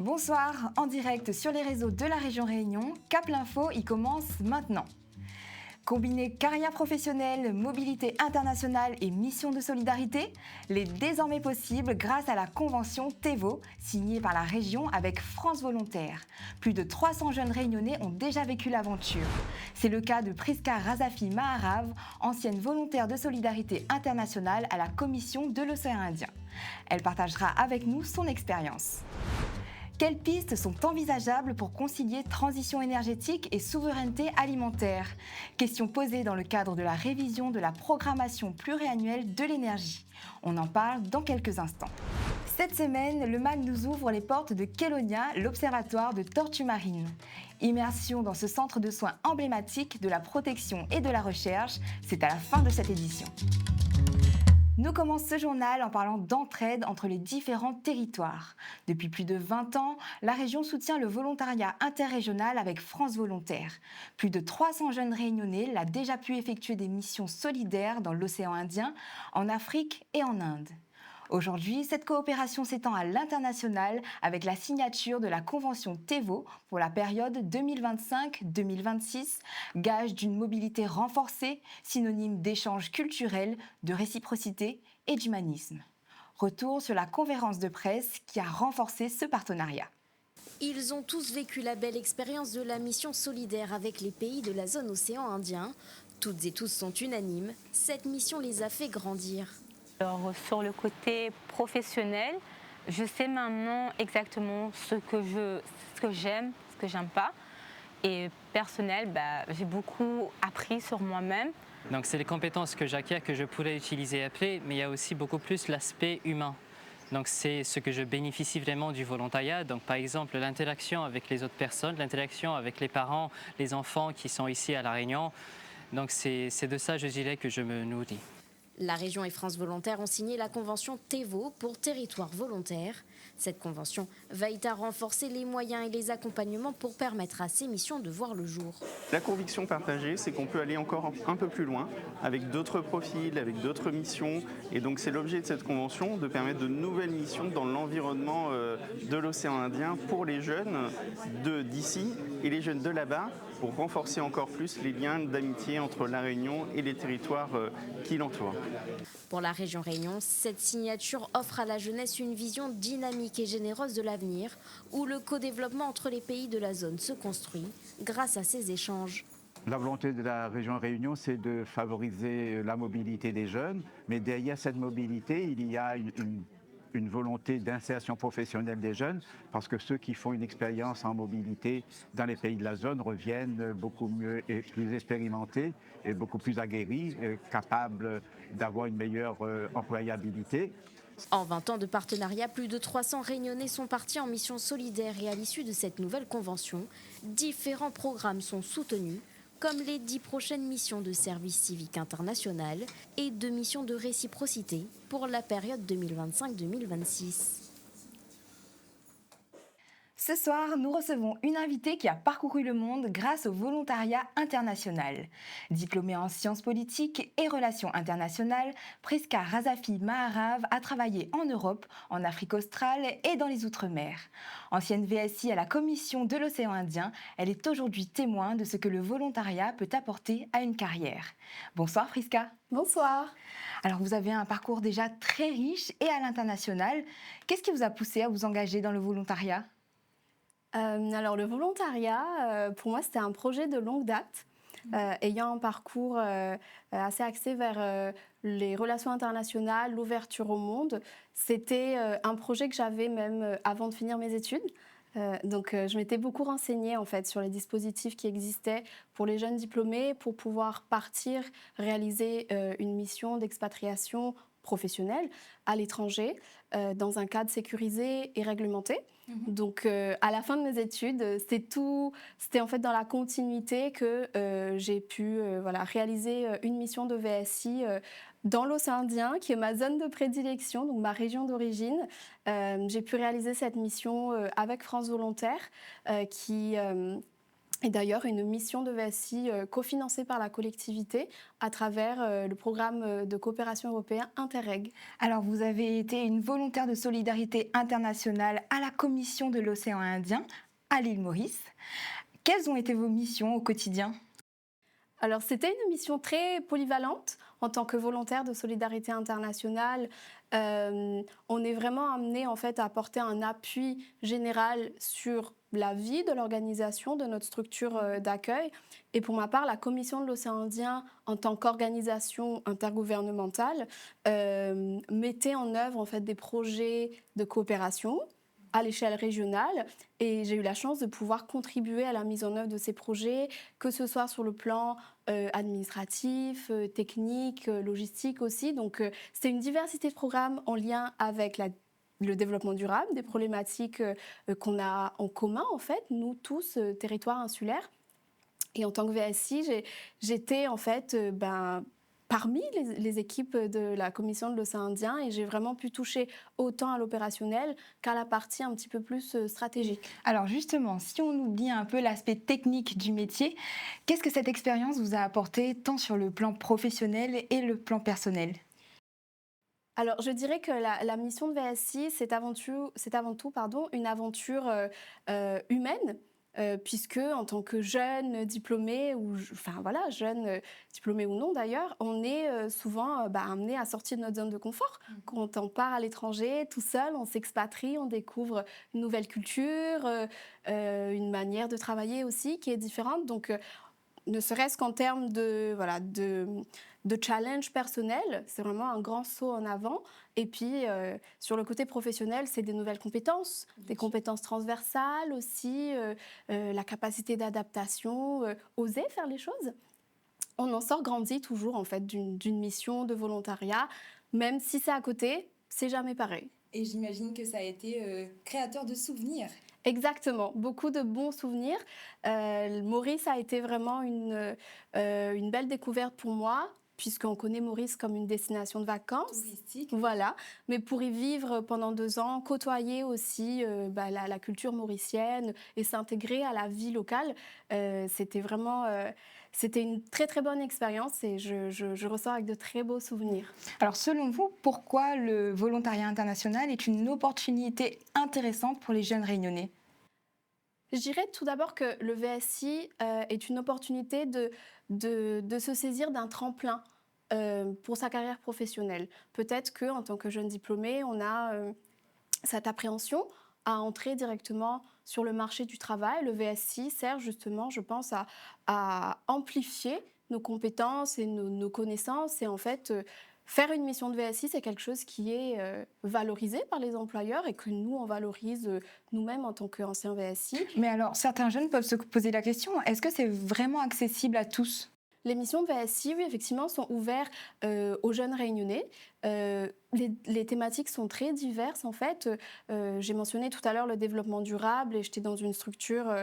Bonsoir, en direct sur les réseaux de la région Réunion, Cap l'Info y commence maintenant. Combiner carrière professionnelle, mobilité internationale et mission de solidarité, l'est désormais possible grâce à la convention TEVO, signée par la région avec France Volontaire. Plus de 300 jeunes réunionnais ont déjà vécu l'aventure. C'est le cas de Priska Razafi Maharav, ancienne volontaire de solidarité internationale à la Commission de l'océan Indien. Elle partagera avec nous son expérience. Quelles pistes sont envisageables pour concilier transition énergétique et souveraineté alimentaire? Question posée dans le cadre de la révision de la programmation pluriannuelle de l'énergie. On en parle dans quelques instants. Cette semaine, le MAG nous ouvre les portes de Kélonia, l'observatoire de tortues marines. Immersion dans ce centre de soins emblématique de la protection et de la recherche, c'est à la fin de cette édition. Nous commençons ce journal en parlant d'entraide entre les différents territoires. Depuis plus de 20 ans, la région soutient le volontariat interrégional avec France Volontaire. Plus de 300 jeunes réunionnais l'ont déjà pu effectuer des missions solidaires dans l'océan Indien, en Afrique et en Inde. Aujourd'hui, cette coopération s'étend à l'international avec la signature de la convention TEVO pour la période 2025-2026, gage d'une mobilité renforcée, synonyme d'échanges culturels, de réciprocité et d'humanisme. Retour sur la conférence de presse qui a renforcé ce partenariat. Ils ont tous vécu la belle expérience de la mission solidaire avec les pays de la zone océan Indien. Toutes et tous sont unanimes, cette mission les a fait grandir. Alors, sur le côté professionnel, je sais maintenant exactement ce que j'aime, ce que j'aime pas. Et personnel, j'ai beaucoup appris sur moi-même. Donc c'est les compétences que j'acquiers que je pourrais utiliser après, mais il y a aussi beaucoup plus l'aspect humain. Donc c'est ce que je bénéficie vraiment du volontariat. Donc par exemple l'interaction avec les autres personnes, l'interaction avec les parents, les enfants qui sont ici à La Réunion. Donc c'est de ça, je dirais, que je me nourris. La région et France Volontaire ont signé la convention TEVO pour territoire volontaire. Cette convention va aider à renforcer les moyens et les accompagnements pour permettre à ces missions de voir le jour. La conviction partagée, c'est qu'on peut aller encore un peu plus loin avec d'autres profils, avec d'autres missions. Et donc c'est l'objet de cette convention, de permettre de nouvelles missions dans l'environnement de l'océan Indien pour les jeunes d'ici et les jeunes de là-bas, pour renforcer encore plus les liens d'amitié entre La Réunion et les territoires qui l'entourent. Pour la région Réunion, cette signature offre à la jeunesse une vision dynamique et généreuse de l'avenir, où le co-développement entre les pays de la zone se construit grâce à ces échanges. La volonté de la région Réunion, c'est de favoriser la mobilité des jeunes, mais derrière cette mobilité, il y a une volonté d'insertion professionnelle des jeunes, parce que ceux qui font une expérience en mobilité dans les pays de la zone reviennent beaucoup mieux et plus expérimentés et beaucoup plus aguerris, capables d'avoir une meilleure employabilité. En 20 ans de partenariat, plus de 300 Réunionnais sont partis en mission solidaire et à l'issue de cette nouvelle convention, différents programmes sont soutenus, comme les 10 prochaines missions de service civique international et 2 missions de réciprocité pour la période 2025-2026. Ce soir, nous recevons une invitée qui a parcouru le monde grâce au volontariat international. Diplômée en sciences politiques et relations internationales, Priska Razafi Maharav a travaillé en Europe, en Afrique australe et dans les Outre-mer. Ancienne VSI à la Commission de l'océan Indien, elle est aujourd'hui témoin de ce que le volontariat peut apporter à une carrière. Bonsoir Priska. Bonsoir. Alors vous avez un parcours déjà très riche et à l'international. Qu'est-ce qui vous a poussé à vous engager dans le volontariat ? Alors le volontariat, pour moi, c'était un projet de longue date, ayant un parcours assez axé vers les relations internationales, l'ouverture au monde. C'était un projet que j'avais même avant de finir mes études. Donc je m'étais beaucoup renseignée en fait sur les dispositifs qui existaient pour les jeunes diplômés pour pouvoir partir réaliser une mission d'expatriation professionnelle à l'étranger dans un cadre sécurisé et réglementé. Donc à la fin de mes études, c'était en fait dans la continuité que j'ai pu réaliser une mission de VSI dans l'océan Indien, qui est ma zone de prédilection, donc ma région d'origine. J'ai pu réaliser cette mission avec France Volontaire, qui Et d'ailleurs, une mission de VSI cofinancée par la collectivité à travers le programme de coopération européen Interreg. Alors, vous avez été une volontaire de solidarité internationale à la Commission de l'océan Indien à l'île Maurice. Quelles ont été vos missions au quotidien ? Alors, c'était une mission très polyvalente. En tant que volontaire de solidarité internationale, on est vraiment amené en fait, à apporter un appui général sur la vie de l'organisation, de notre structure d'accueil. Et pour ma part, la Commission de l'océan Indien, en tant qu'organisation intergouvernementale, mettait en œuvre en fait, des projets de coopération à l'échelle régionale, et j'ai eu la chance de pouvoir contribuer à la mise en œuvre de ces projets, que ce soit sur le plan administratif, technique, logistique aussi. Donc c'était une diversité de programmes en lien avec le développement durable, des problématiques qu'on a en commun en fait, nous tous, territoires insulaires. Et en tant que VSI, j'étais en fait parmi les équipes de la Commission de l'océan Indien, et j'ai vraiment pu toucher autant à l'opérationnel qu'à la partie un petit peu plus stratégique. Alors justement, si on oublie un peu l'aspect technique du métier, qu'est-ce que cette expérience vous a apporté tant sur le plan professionnel et le plan personnel ? Alors, je dirais que la mission de VSI, c'est avant tout une aventure humaine. Puisque en tant que jeune diplômé, jeune diplômé ou non d'ailleurs, on est souvent amené à sortir de notre zone de confort. Quand on part à l'étranger tout seul, on s'expatrie, on découvre une nouvelle culture, une manière de travailler aussi qui est différente. Donc, ne serait-ce qu'en termes de challenge personnel, c'est vraiment un grand saut en avant. Et puis, sur le côté professionnel, c'est des nouvelles compétences, des compétences transversales aussi, la capacité d'adaptation, oser faire les choses. On en sort grandi toujours, en fait, d'une mission de volontariat. Même si c'est à côté, c'est jamais pareil. Et j'imagine que ça a été créateur de souvenirs. Exactement, beaucoup de bons souvenirs. Maurice a été vraiment une belle découverte pour moi, puisqu'on connaît Maurice comme une destination de vacances. Touristique. Voilà, mais pour y vivre pendant 2 ans, côtoyer aussi la culture mauricienne et s'intégrer à la vie locale, c'était vraiment... C'était une très très bonne expérience et je ressors avec de très beaux souvenirs. Alors selon vous, pourquoi le volontariat international est une opportunité intéressante pour les jeunes réunionnais ? Je dirais tout d'abord que le VSI est une opportunité de se saisir d'un tremplin pour sa carrière professionnelle. Peut-être qu'en tant que jeune diplômé, on a cette appréhension à entrer directement sur le marché du travail. Le VSI sert justement, je pense, à amplifier nos compétences et nos connaissances. Et en fait, faire une mission de VSI, c'est quelque chose qui est valorisé par les employeurs et que nous, on valorise nous-mêmes en tant qu'anciens VSI. Mais alors, certains jeunes peuvent se poser la question, est-ce que c'est vraiment accessible à tous ? Les missions de VSI, oui, effectivement, sont ouvertes aux jeunes réunionnais. Les thématiques sont très diverses, en fait. J'ai mentionné tout à l'heure le développement durable et j'étais dans une structure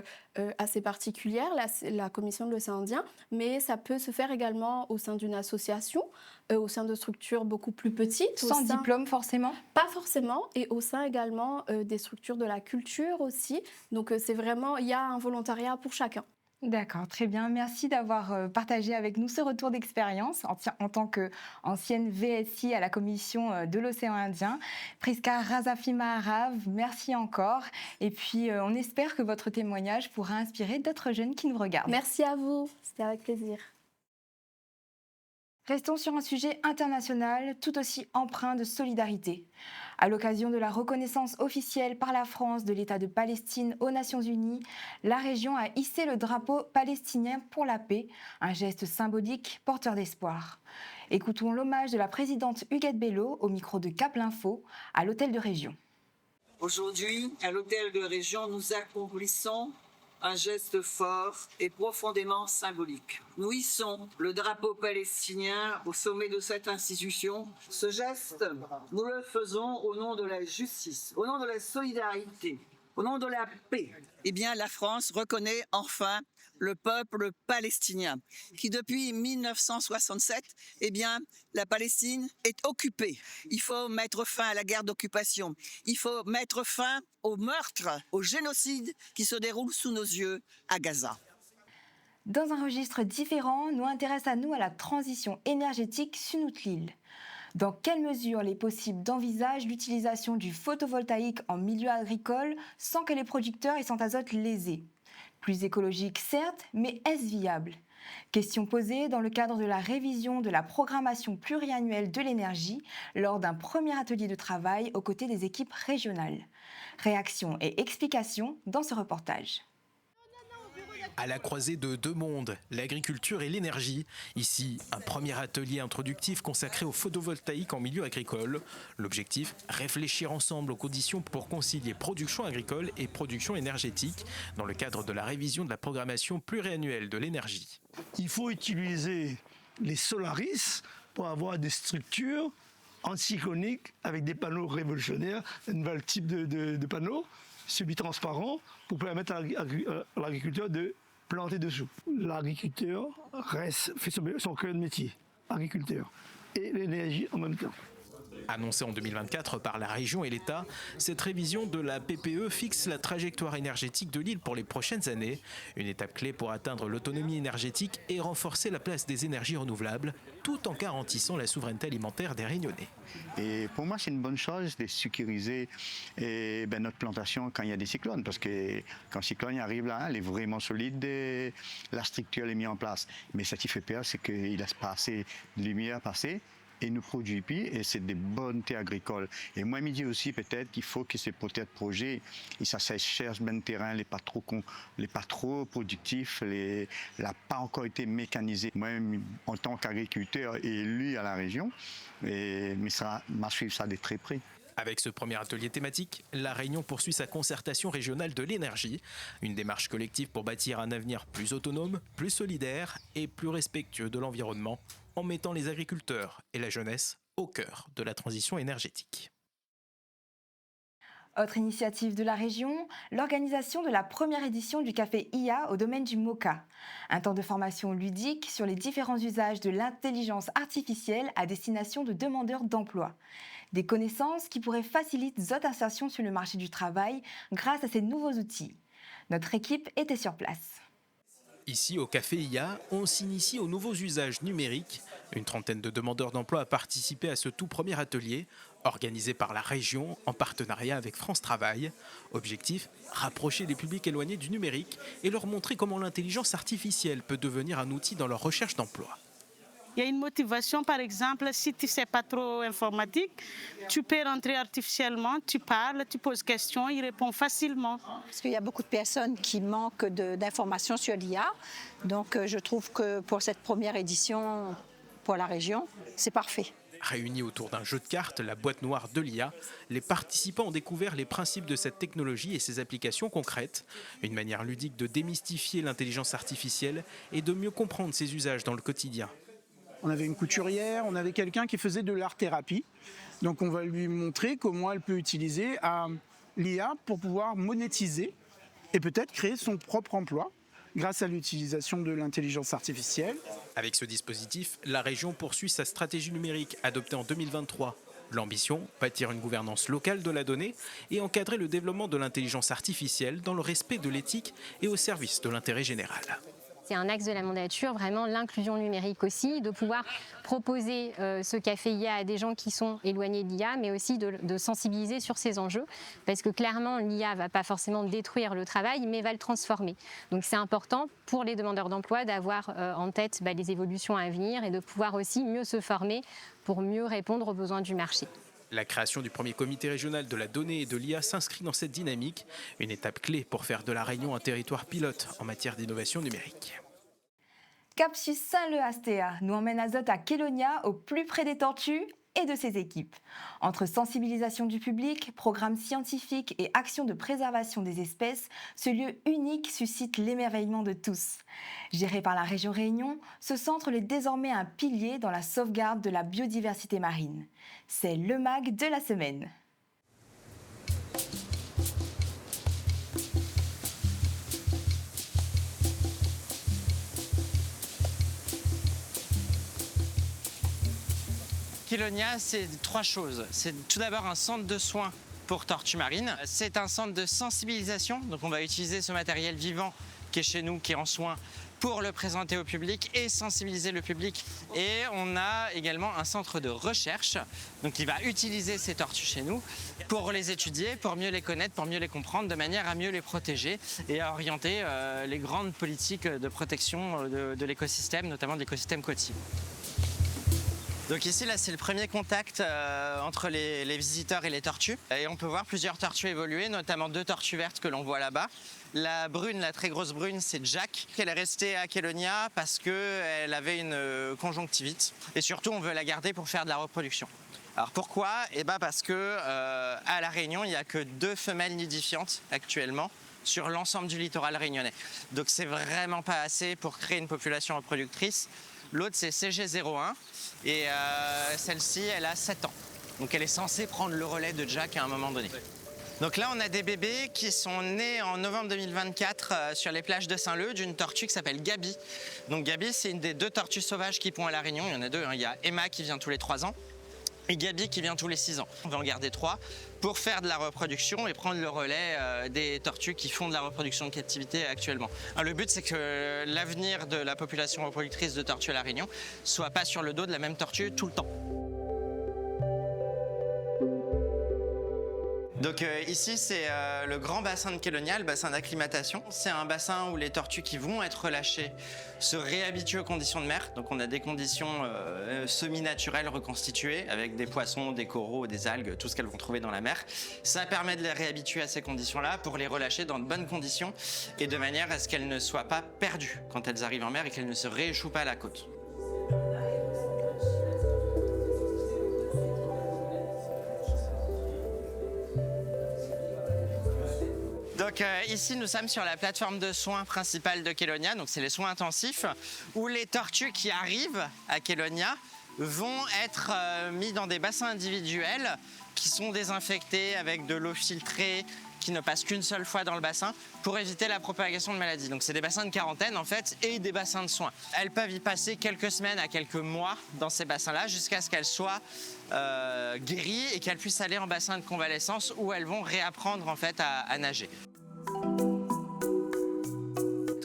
assez particulière, la Commission de l'océan Indien, mais ça peut se faire également au sein d'une association, au sein de structures beaucoup plus petites. Sans diplôme, forcément ? Pas forcément, et au sein également des structures de la culture aussi. Donc, c'est vraiment, il y a un volontariat pour chacun. D'accord, très bien. Merci d'avoir partagé avec nous ce retour d'expérience en tant qu'ancienne VSI à la Commission de l'océan Indien. Priska Razafi Maharav, merci encore. Et puis, on espère que votre témoignage pourra inspirer d'autres jeunes qui nous regardent. Merci à vous, c'était avec plaisir. Restons sur un sujet international tout aussi empreint de solidarité. À l'occasion de la reconnaissance officielle par la France de l'État de Palestine aux Nations Unies, la région a hissé le drapeau palestinien pour la paix, un geste symbolique porteur d'espoir. Écoutons l'hommage de la présidente Huguette Bello au micro de Cap l'Info à l'hôtel de région. Aujourd'hui, à l'hôtel de région, nous accomplissons un geste fort et profondément symbolique. Nous hissons le drapeau palestinien au sommet de cette institution. Ce geste, nous le faisons au nom de la justice, au nom de la solidarité, au nom de la paix. Eh bien, la France reconnaît enfin le peuple palestinien, qui depuis 1967, eh bien, la Palestine est occupée. Il faut mettre fin à la guerre d'occupation. Il faut mettre fin au meurtre, au génocide qui se déroule sous nos yeux à Gaza. Dans un registre différent, nous intéressons à la transition énergétique sur notre île. Dans quelle mesure il est possible d'envisager l'utilisation du photovoltaïque en milieu agricole sans que les producteurs y sentent azote lésés? Plus écologique certes, mais est-ce viable? Question posée dans le cadre de la révision de la programmation pluriannuelle de l'énergie lors d'un premier atelier de travail aux côtés des équipes régionales. Réaction et explication dans ce reportage. À la croisée de deux mondes, l'agriculture et l'énergie. Ici, un premier atelier introductif consacré au photovoltaïque en milieu agricole. L'objectif, réfléchir ensemble aux conditions pour concilier production agricole et production énergétique dans le cadre de la révision de la programmation pluriannuelle de l'énergie. Il faut utiliser les Solaris pour avoir des structures anticycloniques avec des panneaux révolutionnaires, un nouvel type de panneaux semi-transparents pour permettre à l'agriculteur de planter dessous. L'agriculteur fait son cœur de métier, agriculteur, et l'énergie en même temps. Annoncée en 2024 par la région et l'État, cette révision de la PPE fixe la trajectoire énergétique de l'île pour les prochaines années, une étape clé pour atteindre l'autonomie énergétique et renforcer la place des énergies renouvelables, tout en garantissant la souveraineté alimentaire des Réunionnais. Et pour moi, c'est une bonne chose de sécuriser notre plantation quand il y a des cyclones, parce que quand le cyclone arrive là, elle est vraiment solide, et la structure est mise en place. Mais ce qui fait peur, c'est qu'il laisse pas assez de lumière passer. Et ne produit plus, et c'est des bonnes terres agricoles. Et moi, je me dis aussi peut-être qu'il faut que ces peut-être projets, ça cherche bien le terrain, les pas trop productifs, n'a pas encore été mécanisé. Moi, en tant qu'agriculteur élu à la région, mais ça m'a suivi ça de très près. Avec ce premier atelier thématique, la Réunion poursuit sa concertation régionale de l'énergie, une démarche collective pour bâtir un avenir plus autonome, plus solidaire et plus respectueux de l'environnement, en mettant les agriculteurs et la jeunesse au cœur de la transition énergétique. Autre initiative de la région, l'organisation de la première édition du Café IA au domaine du MOCA. Un temps de formation ludique sur les différents usages de l'intelligence artificielle à destination de demandeurs d'emploi. Des connaissances qui pourraient faciliter votre insertion sur le marché du travail grâce à ces nouveaux outils. Notre équipe était sur place. Ici, au Café IA, on s'initie aux nouveaux usages numériques. Une trentaine de demandeurs d'emploi a participé à ce tout premier atelier, organisé par la région en partenariat avec France Travail. Objectif, rapprocher les publics éloignés du numérique et leur montrer comment l'intelligence artificielle peut devenir un outil dans leur recherche d'emploi. Il y a une motivation, par exemple, si tu ne sais pas trop informatique, tu peux rentrer artificiellement, tu parles, tu poses questions, il répond facilement. Parce qu'il y a beaucoup de personnes qui manquent d'informations sur l'IA. Donc je trouve que pour cette première édition, pour la région, c'est parfait. Réunis autour d'un jeu de cartes, la boîte noire de l'IA, les participants ont découvert les principes de cette technologie et ses applications concrètes. Une manière ludique de démystifier l'intelligence artificielle et de mieux comprendre ses usages dans le quotidien. On avait une couturière, on avait quelqu'un qui faisait de l'art-thérapie. Donc on va lui montrer comment elle peut utiliser l'IA pour pouvoir monétiser et peut-être créer son propre emploi grâce à l'utilisation de l'intelligence artificielle. Avec ce dispositif, la région poursuit sa stratégie numérique adoptée en 2023. L'ambition, bâtir une gouvernance locale de la donnée et encadrer le développement de l'intelligence artificielle dans le respect de l'éthique et au service de l'intérêt général. C'est un axe de la mandature, vraiment l'inclusion numérique aussi, de pouvoir proposer ce café IA à des gens qui sont éloignés de l'IA, mais aussi de sensibiliser sur ces enjeux, parce que clairement l'IA ne va pas forcément détruire le travail, mais va le transformer. Donc c'est important pour les demandeurs d'emploi d'avoir en tête les évolutions à venir et de pouvoir aussi mieux se former pour mieux répondre aux besoins du marché. La création du premier comité régional de la donnée et de l'IA s'inscrit dans cette dynamique, une étape clé pour faire de la Réunion un territoire pilote en matière d'innovation numérique. Capsus Saint-Leu-Astéa nous emmène à Zot à Kélonia, au plus près des tortues et de ses équipes. Entre sensibilisation du public, programmes scientifiques et actions de préservation des espèces, ce lieu unique suscite l'émerveillement de tous. Géré par la région Réunion, ce centre est désormais un pilier dans la sauvegarde de la biodiversité marine. C'est le MAG de la semaine. Kélonia, c'est trois choses. C'est tout d'abord un centre de soins pour tortues marines. C'est un centre de sensibilisation, donc on va utiliser ce matériel vivant qui est chez nous, qui est en soins, pour le présenter au public et sensibiliser le public. Et on a également un centre de recherche donc qui va utiliser ces tortues chez nous pour les étudier, pour mieux les connaître, pour mieux les comprendre, de manière à mieux les protéger et à orienter les grandes politiques de protection de l'écosystème, notamment de l'écosystème côtier. Donc ici, là, c'est le premier contact entre les visiteurs et les tortues. Et on peut voir plusieurs tortues évoluer, notamment 2 tortues vertes que l'on voit là-bas. La brune, la très grosse brune, c'est Jack. Elle est restée à Kélonia parce qu'elle avait une conjonctivite. Et surtout, on veut la garder pour faire de la reproduction. Alors pourquoi? Eh ben parce que à La Réunion, il n'y a que 2 femelles nidifiantes actuellement sur l'ensemble du littoral réunionnais. Donc c'est vraiment pas assez pour créer une population reproductrice. L'autre, c'est CG01 et celle-ci, elle a 7 ans. Donc elle est censée prendre le relais de Jack à un moment donné. Donc là, on a des bébés qui sont nés en novembre 2024 sur les plages de Saint-Leu d'une tortue qui s'appelle Gabi. Donc Gabi, c'est une des 2 tortues sauvages qui pondent à La Réunion. Il y en a 2, hein. Il y a Emma qui vient tous les 3 ans et Gabi qui vient tous les 6 ans. On va en garder 3 pour faire de la reproduction et prendre le relais des tortues qui font de la reproduction de captivité actuellement. Alors, le but, c'est que l'avenir de la population reproductrice de tortues à La Réunion soit pas sur le dos de la même tortue tout le temps. Donc ici, c'est le grand bassin de Kélonia, le bassin d'acclimatation. C'est un bassin où les tortues qui vont être relâchées se réhabituent aux conditions de mer. Donc on a des conditions semi-naturelles reconstituées avec des poissons, des coraux, des algues, tout ce qu'elles vont trouver dans la mer. Ça permet de les réhabituer à ces conditions-là pour les relâcher dans de bonnes conditions et de manière à ce qu'elles ne soient pas perdues quand elles arrivent en mer et qu'elles ne se rééchouent pas à la côte. Donc ici, nous sommes sur la plateforme de soins principale de Kélonia, donc c'est les soins intensifs, où les tortues qui arrivent à Kélonia vont être mis dans des bassins individuels qui sont désinfectés avec de l'eau filtrée qui ne passe qu'une seule fois dans le bassin pour éviter la propagation de maladies. Donc c'est des bassins de quarantaine en fait et des bassins de soins. Elles peuvent y passer quelques semaines à quelques mois dans ces bassins-là jusqu'à ce qu'elles soient guéries et qu'elles puissent aller en bassin de convalescence où elles vont réapprendre en fait à nager.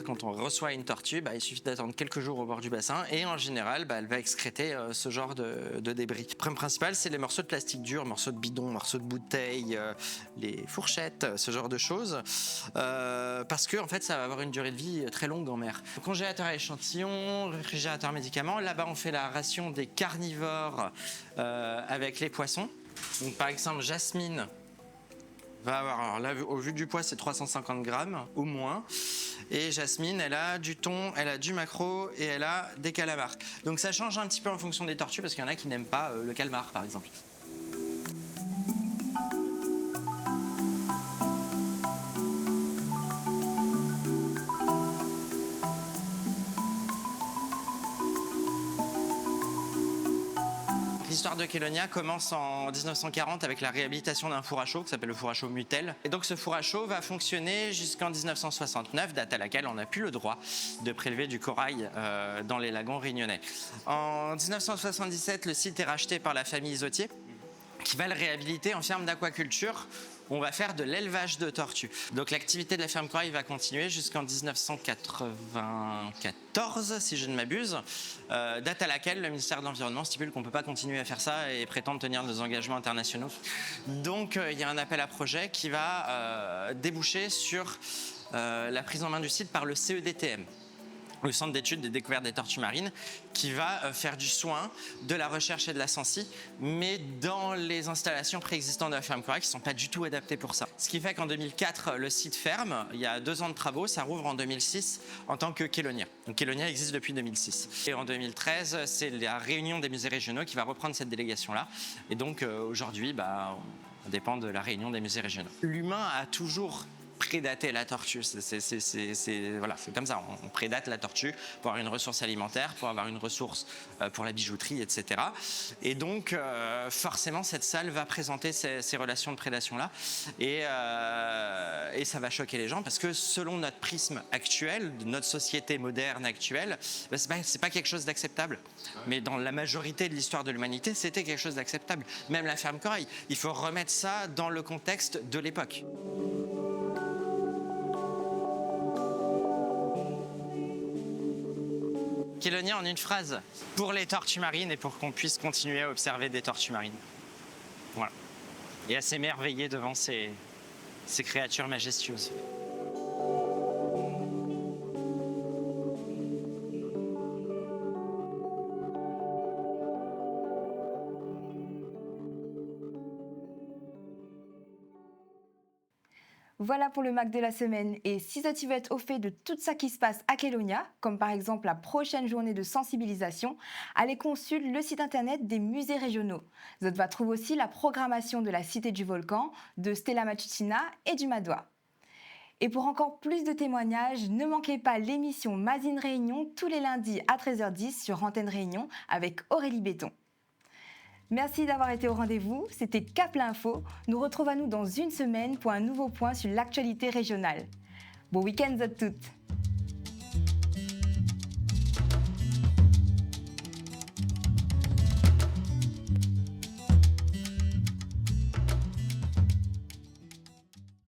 Quand on reçoit une tortue, il suffit d'attendre quelques jours au bord du bassin et en général, elle va excréter ce genre de débris. Le problème principal, c'est les morceaux de plastique dur, morceaux de bidon, morceaux de bouteilles, les fourchettes, ce genre de choses, parce que en fait, ça va avoir une durée de vie très longue en mer. Congélateur à échantillons, réfrigérateur médicaments. Là-bas, on fait la ration des carnivores avec les poissons. Donc, par exemple, Jasmine va avoir, alors là, au vu du poids, c'est 350 grammes au moins. Et Jasmine, elle a du thon, elle a du maquereau et elle a des calamars. Donc ça change un petit peu en fonction des tortues parce qu'il y en a qui n'aiment pas le calmar, par exemple. L'histoire de Kélonia commence en 1940 avec la réhabilitation d'un four à chaud qui s'appelle le four à chaud Mutel. Et donc ce four à chaud va fonctionner jusqu'en 1969, date à laquelle on n'a plus le droit de prélever du corail dans les lagons réunionnais. En 1977, le site est racheté par la famille Isotier qui va le réhabiliter en ferme d'aquaculture. On va faire de l'élevage de tortues. Donc l'activité de la ferme corail va continuer jusqu'en 1994, si je ne m'abuse, date à laquelle le ministère de l'Environnement stipule qu'on ne peut pas continuer à faire ça et prétendre tenir nos engagements internationaux. Donc il y a un appel à projet qui va déboucher sur la prise en main du site par le CEDTM. Le Centre d'études des découvertes des tortues marines, qui va faire du soin, de la recherche et de la sensi, mais dans les installations préexistantes de la ferme corail qui ne sont pas du tout adaptées pour ça. Ce qui fait qu'en 2004, le site ferme, il y a 2 ans de travaux, ça rouvre en 2006 en tant que Kélonia. Donc Kélonia existe depuis 2006. Et en 2013, c'est la réunion des musées régionaux qui va reprendre cette délégation-là. Et donc aujourd'hui, on dépend de la réunion des musées régionaux. L'humain a toujours prédater la tortue, voilà, c'est comme ça, on prédate la tortue pour avoir une ressource alimentaire, pour avoir une ressource pour la bijouterie, etc. Et donc forcément cette salle va présenter ces relations de prédation-là et ça va choquer les gens parce que selon notre prisme actuel, notre société moderne actuelle, c'est pas quelque chose d'acceptable. Mais dans la majorité de l'histoire de l'humanité, c'était quelque chose d'acceptable. Même la ferme corail, il faut remettre ça dans le contexte de l'époque. Kélonia en une phrase pour les tortues marines et pour qu'on puisse continuer à observer des tortues marines. Voilà. Et à s'émerveiller devant ces créatures majestueuses. Voilà pour le MAC de la semaine. Et si tu veux être au fait de tout ça qui se passe à Kélonia, comme par exemple la prochaine journée de sensibilisation, allez consulter le site internet des musées régionaux. Vous va trouver aussi la programmation de la Cité du Volcan, de Stella Matutina et du Madois. Et pour encore plus de témoignages, ne manquez pas l'émission Mazine Réunion tous les lundis à 13h10 sur Antenne Réunion avec Aurélie Béton. Merci d'avoir été au rendez-vous, c'était Cap l'Info. Nous retrouvons-nous dans une semaine pour un nouveau point sur l'actualité régionale. Bon week-end à toutes!